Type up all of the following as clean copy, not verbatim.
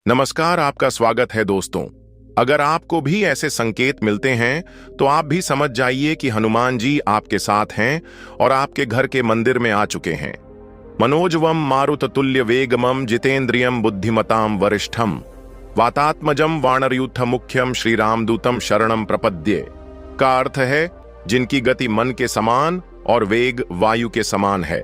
नमस्कार, आपका स्वागत है दोस्तों। अगर आपको भी ऐसे संकेत मिलते हैं तो आप भी समझ जाइए कि हनुमान जी आपके साथ हैं और आपके घर के मंदिर में आ चुके हैं। मनोजवम मारुततुल्य वेगमम जितेंद्रियम बुद्धिमताम वरिष्ठम वातात्मजम वानरयूथ मुख्यम श्री रामदूतम शरणम प्रपद्ये का अर्थ है जिनकी गति मन के समान और वेग वायु के समान है,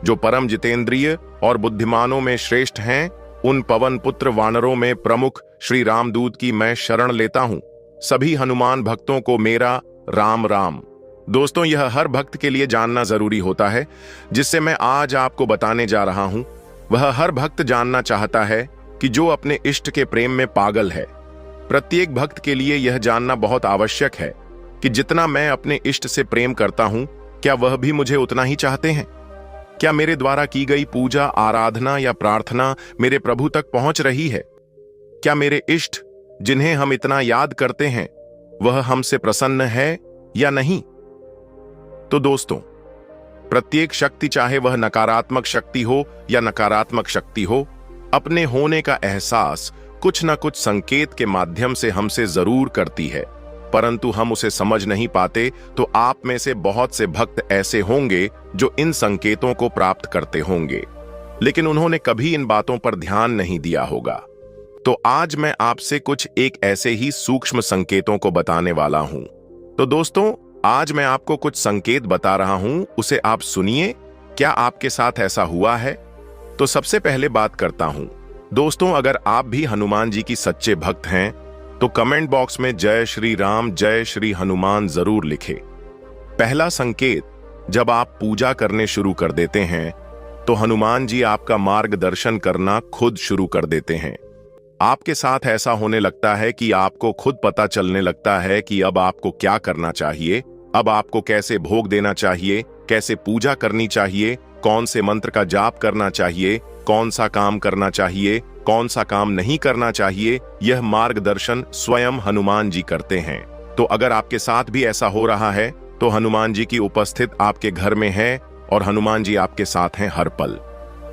जो परम जितेंद्रिय और बुद्धिमानों में श्रेष्ठ हैं, उन पवन पुत्र वानरों में प्रमुख श्री रामदूत की मैं शरण लेता हूं। सभी हनुमान भक्तों को मेरा राम राम। दोस्तों, यह हर भक्त के लिए जानना जरूरी होता है। जिससे मैं आज आपको बताने जा रहा हूं, वह हर भक्त जानना चाहता है कि जो अपने इष्ट के प्रेम में पागल है। प्रत्येक भक्त के लिए यह जानना बहुत आवश्यक है कि जितना मैं अपने इष्ट से प्रेम करता हूं, क्या वह भी मुझे उतना ही चाहते हैं। क्या मेरे द्वारा की गई पूजा, आराधना या प्रार्थना मेरे प्रभु तक पहुंच रही है? क्या मेरे इष्ट, जिन्हें हम इतना याद करते हैं, वह हमसे प्रसन्न है या नहीं? तो दोस्तों, प्रत्येक शक्ति, चाहे वह नकारात्मक शक्ति हो या नकारात्मक शक्ति हो, अपने होने का एहसास कुछ न कुछ संकेत के माध्यम से हमसे जरूर करती है, परंतु हम उसे समझ नहीं पाते। तो आप में से बहुत से भक्त ऐसे होंगे जो इन संकेतों को प्राप्त करते होंगे, लेकिन उन्होंने कभी इन बातों पर ध्यान नहीं दिया होगा। तो आज मैं आपसे कुछ एक ऐसे ही सूक्ष्म संकेतों को बताने वाला हूं। तो दोस्तों, आज मैं आपको कुछ संकेत बता रहा हूं, उसे आप सुनिए। क्या आपके साथ ऐसा हुआ है? तो सबसे पहले बात करता हूं। दोस्तों, अगर आप भी हनुमान जी की सच्चे भक्त हैं तो कमेंट बॉक्स में जय श्री राम, जय श्री हनुमान जरूर लिखें। पहला संकेत, जब आप पूजा करने शुरू कर देते हैं तो हनुमान जी आपका मार्गदर्शन करना खुद शुरू कर देते हैं। आपके साथ ऐसा होने लगता है कि आपको खुद पता चलने लगता है कि अब आपको क्या करना चाहिए, अब आपको कैसे भोग देना चाहिए, कैसे पूजा करनी चाहिए, कौन से मंत्र का जाप करना चाहिए, कौन सा काम करना चाहिए, कौन सा काम नहीं करना चाहिए। यह मार्गदर्शन स्वयं हनुमान जी करते हैं। तो अगर आपके साथ भी ऐसा हो रहा है तो हनुमान जी की उपस्थित आपके घर में है और हनुमान जी आपके साथ हैं हर पल।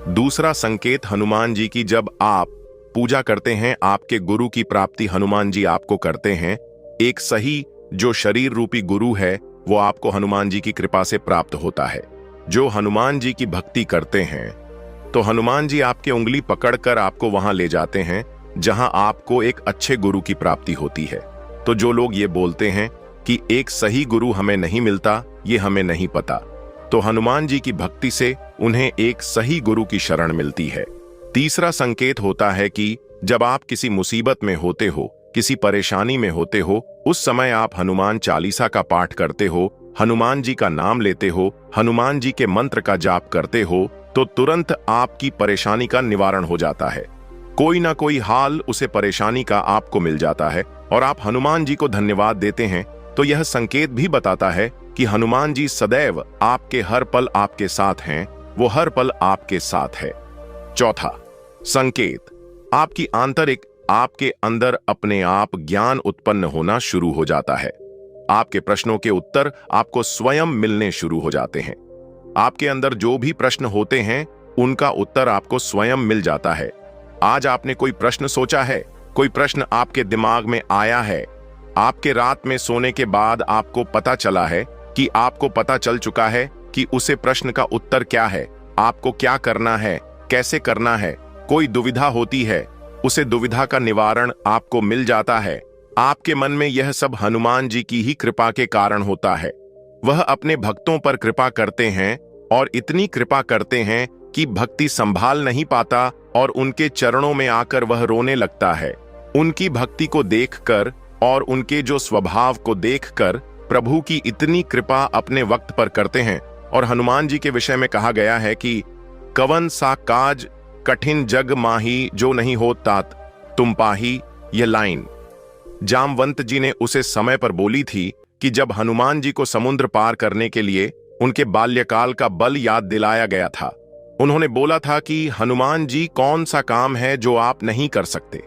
दूसरा संकेत, हनुमान जी की जब आप पूजा करते हैं, आपके गुरु की प्राप्ति हनुमान जी आपको करते हैं। एक सही जो शरीर रूपी गुरु है, वो आपको हनुमान जी की कृपा से प्राप्त होता है। जो हनुमान जी की भक्ति करते हैं तो हनुमान जी आपकी उंगली पकड़कर आपको वहां ले जाते हैं जहां आपको एक अच्छे गुरु की प्राप्ति होती है। तो जो लोग ये बोलते हैं कि एक सही गुरु हमें नहीं मिलता, ये हमें नहीं पता, तो हनुमान जी की भक्ति से उन्हें एक सही गुरु की शरण मिलती है। तीसरा संकेत होता है कि जब आप किसी मुसीबत में होते हो, किसी परेशानी में होते हो, उस समय आप हनुमान चालीसा का पाठ करते हो, हनुमान जी का नाम लेते हो, हनुमान जी के मंत्र का जाप करते हो, तो तुरंत आपकी परेशानी का निवारण हो जाता है। कोई ना कोई हाल उसे परेशानी का आपको मिल जाता है और आप हनुमान जी को धन्यवाद देते हैं। तो यह संकेत भी बताता है कि हनुमान जी सदैव आपके हर पल आपके साथ हैं, वो हर पल आपके साथ है। चौथा संकेत, आपकी आंतरिक, आपके अंदर अपने आप ज्ञान उत्पन्न होना शुरू हो जाता है। आपके प्रश्नों के उत्तर आपको स्वयं मिलने शुरू हो जाते हैं। आपके अंदर जो भी प्रश्न होते हैं, उनका उत्तर आपको स्वयं मिल जाता है। आज आपने कोई प्रश्न सोचा है, कोई प्रश्न आपके दिमाग में आया है, आपके रात में सोने के बाद आपको पता चला है कि आपको पता चल चुका है कि उसे प्रश्न का उत्तर क्या है, आपको क्या करना है, कैसे करना है। कोई दुविधा होती है, उसे दुविधा का निवारण आपको मिल जाता है। आपके मन में यह सब हनुमान जी की ही कृपा के कारण होता है। वह अपने भक्तों पर कृपा करते हैं और इतनी कृपा करते हैं कि भक्ति संभाल नहीं पाता और उनके चरणों में आकर वह रोने लगता है। उनकी भक्ति को देखकर और उनके जो स्वभाव को देखकर प्रभु की इतनी कृपा अपने वक्त पर करते हैं। और हनुमान जी के विषय में कहा गया है कि कवन सा काज कठिन जग माही, जो नहीं हो तात तुम पाही। यह लाइन जामवंत जी ने उसे समय पर बोली थी कि जब हनुमान जी को समुद्र पार करने के लिए उनके बाल्यकाल का बल याद दिलाया गया था। उन्होंने बोला था कि हनुमान जी, कौन सा काम है जो आप नहीं कर सकते?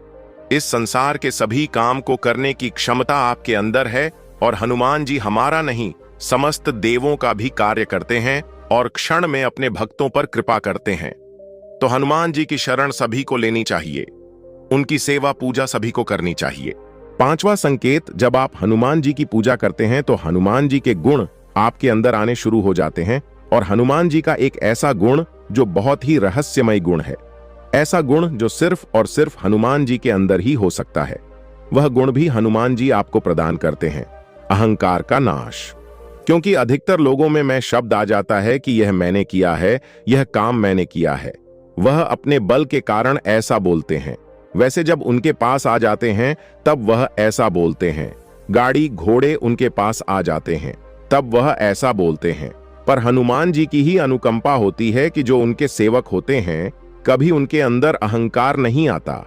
इस संसार के सभी काम को करने की क्षमता आपके अंदर है और हनुमान जी हमारा नहीं, समस्त देवों का भी कार्य करते हैं और क्षण में अपने भक्तों पर कृपा करते हैं। तो हनुमान जी की शरण सभी को लेनी चाहिए। उनकी सेवा पूजा सभी को करनी चाहिए। पांचवा संकेत, जब आप हनुमान जी की पूजा करते हैं तो हनुमान जी के गुण आपके अंदर आने शुरू हो जाते हैं। और हनुमान जी का एक ऐसा गुण जो बहुत ही रहस्यमय गुण है, ऐसा गुण जो सिर्फ और सिर्फ हनुमान जी के अंदर ही हो सकता है। वह गुण भी हनुमान जी आपको प्रदान करते हैं, अहंकार का नाश। क्योंकि अधिकतर लोगों में मैं शब्द आ जाता है कि यह मैंने किया है, यह काम मैंने किया है। वह अपने बल के कारण ऐसा बोलते हैं। वैसे जब उनके पास आ जाते हैं तब वह ऐसा बोलते हैं। गाड़ी घोड़े उनके पास आ जाते हैं तब वह ऐसा बोलते हैं। पर हनुमान जी की ही अनुकंपा होती है कि जो उनके सेवक होते हैं, कभी उनके अंदर अहंकार नहीं आता।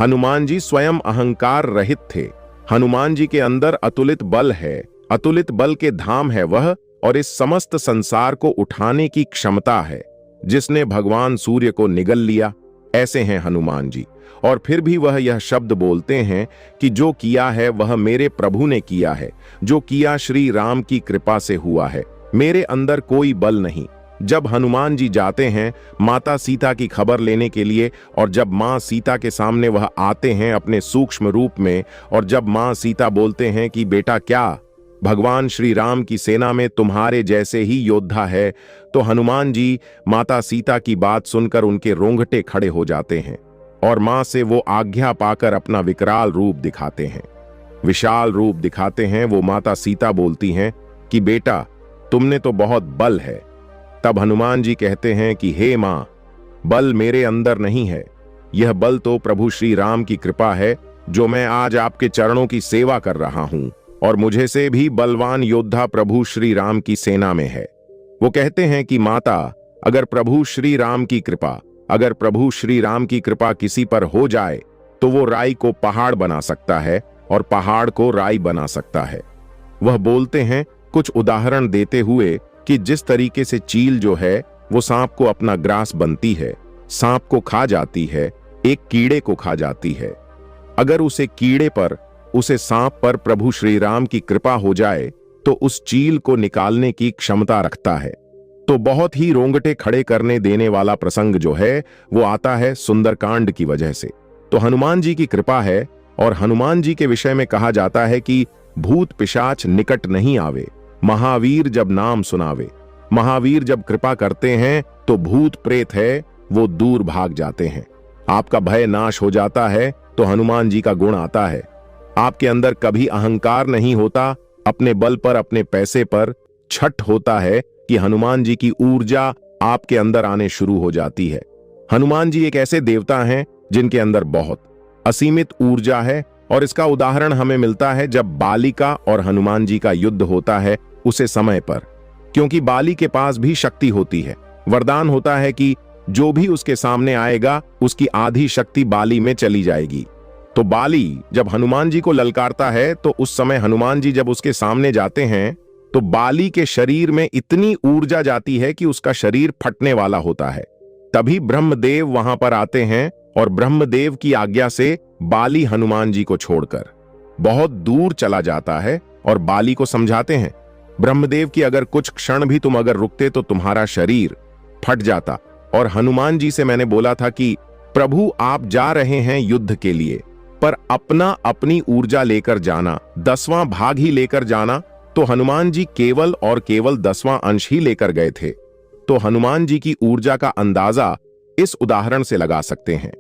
हनुमान जी स्वयं अहंकार रहित थे। हनुमान जी के अंदर अतुलित बल है, अतुलित बल के धाम है वह, और इस समस्त संसार को उठाने की क्षमता है। जिसने भगवान सूर्य को निगल लिया, ऐसे हैं हनुमान जी। और फिर भी वह यह शब्द बोलते हैं कि जो किया है वह मेरे प्रभु ने किया है, जो किया श्री राम की कृपा से हुआ है, मेरे अंदर कोई बल नहीं। जब हनुमान जी जाते हैं माता सीता की खबर लेने के लिए, और जब मां सीता के सामने वह आते हैं अपने सूक्ष्म रूप में, और जब मां सीता बोलते हैं कि बेटा क्या भगवान श्री राम की सेना में तुम्हारे जैसे ही योद्धा है, तो हनुमान जी माता सीता की बात सुनकर उनके रोंगटे खड़े हो जाते हैं और मां से वो आज्ञा पाकर अपना विकराल रूप दिखाते हैं, विशाल रूप दिखाते हैं। वो माता सीता बोलती हैं कि बेटा तुमने तो बहुत बल है। तब हनुमान जी कहते हैं कि हे मां, बल मेरे अंदर नहीं है, यह बल तो प्रभु श्री राम की कृपा है, जो मैं आज आपके चरणों की सेवा कर रहा हूं, और मुझे से भी बलवान योद्धा प्रभु श्री राम की सेना में है। वो कहते हैं कि माता, अगर प्रभु श्री राम की कृपा, अगर प्रभु श्री राम की कृपा किसी पर हो जाए तो वो राई को पहाड़ बना सकता है और पहाड़ को राई बना सकता है। वह बोलते हैं कुछ उदाहरण देते हुए कि जिस तरीके से चील जो है वो सांप को अपना ग्रास बनती है, सांप को खा जाती है, एक कीड़े को खा जाती है। अगर उसे कीड़े पर, उसे सांप पर प्रभु श्री राम की कृपा हो जाए तो उस चील को निकालने की क्षमता रखता है। तो बहुत ही रोंगटे खड़े करने देने वाला प्रसंग जो है वो आता है सुंदरकांड की वजह से। तो हनुमान जी की कृपा है, और हनुमान जी के विषय में कहा जाता है कि भूत पिशाच निकट नहीं आवे, महावीर जब नाम सुनावे। महावीर जब कृपा करते हैं तो भूत प्रेत है वो दूर भाग जाते हैं। आपका भय नाश हो जाता है तो हनुमान जी का गुण आता है। आपके अंदर कभी अहंकार नहीं होता, अपने बल पर, अपने पैसे पर छठ होता है कि हनुमान जी की ऊर्जा आपके अंदर आने शुरू हो जाती है। हनुमान जी एक ऐसे देवता हैं जिनके अंदर बहुत असीमित ऊर्जा है, और इसका उदाहरण हमें मिलता है जब बाली का और हनुमान जी का युद्ध होता है उसे समय पर। क्योंकि बाली के पास भी शक्ति होती है, वरदान होता है कि जो भी उसके सामने आएगा उसकी आधी शक्ति बाली में चली जाएगी। तो बाली जब हनुमान जी को ललकारता है तो उस समय हनुमान जी जब उसके सामने जाते हैं तो बाली के शरीर में इतनी ऊर्जा जाती है कि उसका शरीर फटने वाला होता है। तभी ब्रह्मदेव वहां पर आते हैं और ब्रह्मदेव की आज्ञा से बाली हनुमान जी को छोड़कर बहुत दूर चला जाता है और बाली को समझाते हैं ब्रह्मदेव की अगर कुछ क्षण भी तुम अगर रुकते तो तुम्हारा शरीर फट जाता। और हनुमान जी से मैंने बोला था कि प्रभु आप जा रहे हैं युद्ध के लिए, पर अपनी ऊर्जा लेकर जाना, 10वां भाग ही लेकर जाना। तो हनुमान जी केवल और केवल 10वां अंश ही लेकर गए थे। तो हनुमान जी की ऊर्जा का अंदाजा इस उदाहरण से लगा सकते हैं।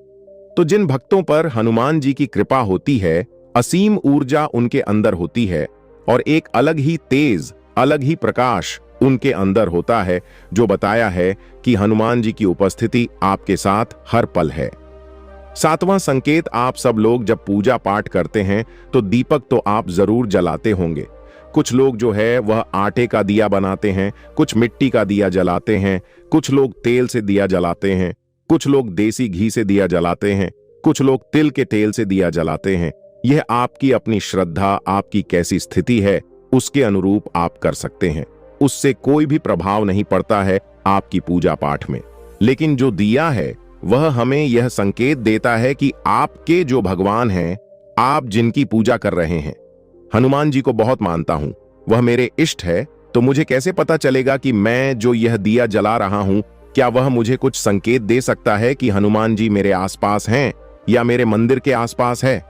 तो जिन भक्तों पर हनुमान जी की कृपा होती है, असीम ऊर्जा उनके अंदर होती है और एक अलग ही तेज, अलग ही प्रकाश उनके अंदर होता है, जो बताया है कि हनुमान जी की उपस्थिति आपके साथ हर पल है। 7वां संकेत, आप सब लोग जब पूजा पाठ करते हैं तो दीपक तो आप जरूर जलाते होंगे। कुछ लोग जो है वह आटे का दिया बनाते हैं, कुछ मिट्टी का दिया जलाते हैं, कुछ लोग तेल से दिया जलाते हैं, कुछ लोग देसी घी से दिया जलाते हैं, कुछ लोग तिल के तेल से दिया जलाते हैं। यह आपकी अपनी श्रद्धा, आपकी कैसी स्थिति है उसके अनुरूप आप कर सकते हैं। उससे कोई भी प्रभाव नहीं पड़ता है आपकी पूजा पाठ में। लेकिन जो दिया है वह हमें यह संकेत देता है कि आपके जो भगवान हैं, आप जिनकी पूजा कर रहे हैं। हनुमान जी को बहुत मानता हूं, वह मेरे इष्ट है, तो मुझे कैसे पता चलेगा कि मैं जो यह दिया जला रहा हूं, क्या वह मुझे कुछ संकेत दे सकता है कि हनुमान जी मेरे आसपास हैं या मेरे मंदिर के आसपास है?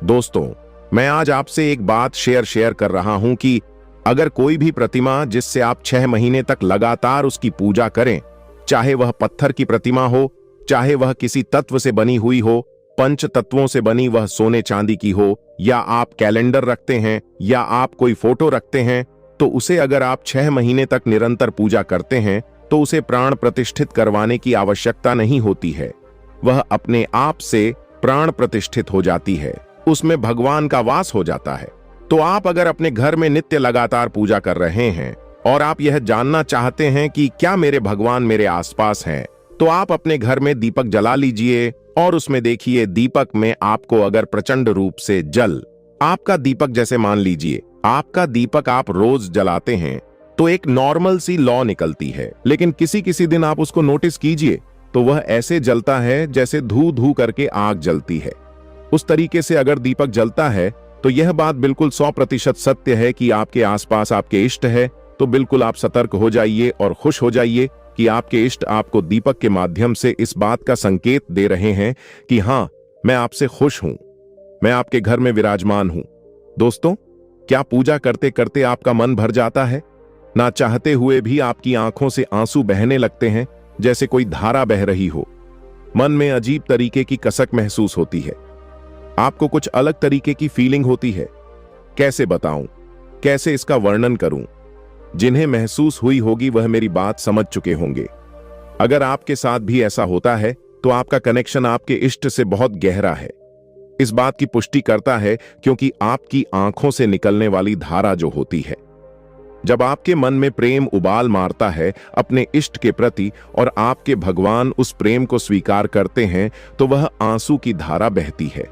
दोस्तों, मैं आज आपसे एक बात शेयर कर रहा हूं कि अगर कोई भी प्रतिमा जिससे आप 6 महीने तक लगातार उसकी पूजा करें, चाहे वह पत्थर की प्रतिमा हो, चाहे वह किसी तत्व से बनी हुई हो, पंच तत्वों से बनी वह सोने चांदी की हो, या आप कैलेंडर रखते हैं या आप कोई फोटो रखते हैं, तो उसे अगर आप 6 महीने तक निरंतर पूजा करते हैं तो उसे प्राण प्रतिष्ठित करवाने की आवश्यकता नहीं होती है। वह अपने आप से प्राण प्रतिष्ठित हो जाती है, उसमें भगवान का वास हो जाता है। तो आप अगर अपने घर में नित्य लगातार पूजा कर रहे हैं और आप यह जानना चाहते हैं कि क्या मेरे भगवान मेरे आसपास हैं, तो आप अपने घर में दीपक जला लीजिए और उसमें देखिए दीपक में आपको अगर प्रचंड रूप से जल, आपका दीपक जैसे मान लीजिए आपका दीपक आप रोज जलाते हैं तो एक नॉर्मल सी लौ निकलती है, लेकिन किसी किसी दिन आप उसको नोटिस कीजिए तो वह ऐसे जलता है जैसे धू धू करके आग जलती है। उस तरीके से अगर दीपक जलता है तो यह बात बिल्कुल 100% सत्य है कि आपके आसपास आपके इष्ट है। तो बिल्कुल आप सतर्क हो जाइए और खुश हो जाइए कि आपके इष्ट आपको दीपक के माध्यम से इस बात का संकेत दे रहे हैं कि हाँ, मैं आपसे खुश हूं, मैं आपके घर में विराजमान हूं। दोस्तों, क्या पूजा करते करते आपका मन भर जाता है? ना चाहते हुए भी आपकी आंखों से आंसू बहने लगते हैं, जैसे कोई धारा बह रही हो। मन में अजीब तरीके की कसक महसूस होती है, आपको कुछ अलग तरीके की फीलिंग होती है। कैसे बताऊं, कैसे इसका वर्णन करूं? जिन्हें महसूस हुई होगी वह मेरी बात समझ चुके होंगे। अगर आपके साथ भी ऐसा होता है तो आपका कनेक्शन आपके इष्ट से बहुत गहरा है। इस बात की पुष्टि करता है क्योंकि आपकी आंखों से निकलने वाली धारा जो होती है, जब आपके मन में प्रेम उबाल मारता है अपने इष्ट के प्रति और आपके भगवान उस प्रेम को स्वीकार करते हैं, तो वह आंसू की धारा बहती है।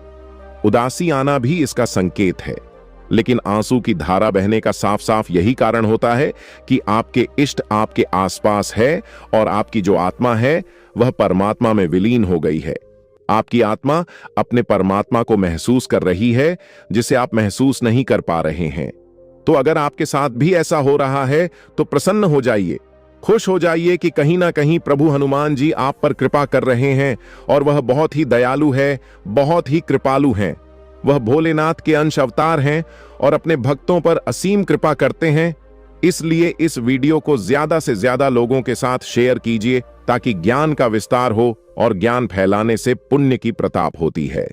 उदासी आना भी इसका संकेत है, लेकिन आंसू की धारा बहने का साफ साफ यही कारण होता है कि आपके इष्ट आपके आसपास है और आपकी जो आत्मा है वह परमात्मा में विलीन हो गई है। आपकी आत्मा अपने परमात्मा को महसूस कर रही है, जिसे आप महसूस नहीं कर पा रहे हैं। तो अगर आपके साथ भी ऐसा हो रहा है तो प्रसन्न हो जाइए, खुश हो जाइए कि कहीं ना कहीं प्रभु हनुमान जी आप पर कृपा कर रहे हैं और वह बहुत ही दयालु है, बहुत ही कृपालु हैं। वह भोलेनाथ के अंश अवतार हैं और अपने भक्तों पर असीम कृपा करते हैं। इसलिए इस वीडियो को ज्यादा से ज्यादा लोगों के साथ शेयर कीजिए ताकि ज्ञान का विस्तार हो, और ज्ञान फैलाने से पुण्य की प्रताप होती है।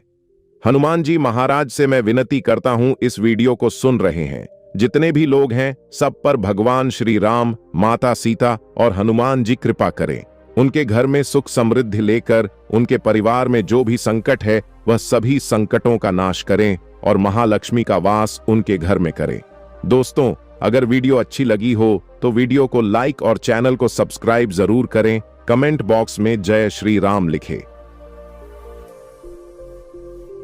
हनुमान जी महाराज से मैं विनती करता हूं, इस वीडियो को सुन रहे हैं जितने भी लोग हैं, सब पर भगवान श्री राम, माता सीता और हनुमान जी कृपा करें। उनके घर में सुख समृद्धि लेकर उनके परिवार में जो भी संकट है वह सभी संकटों का नाश करें और महालक्ष्मी का वास उनके घर में करें। दोस्तों, अगर वीडियो अच्छी लगी हो तो वीडियो को लाइक और चैनल को सब्सक्राइब जरूर करें। कमेंट बॉक्स में जय श्री राम लिखें।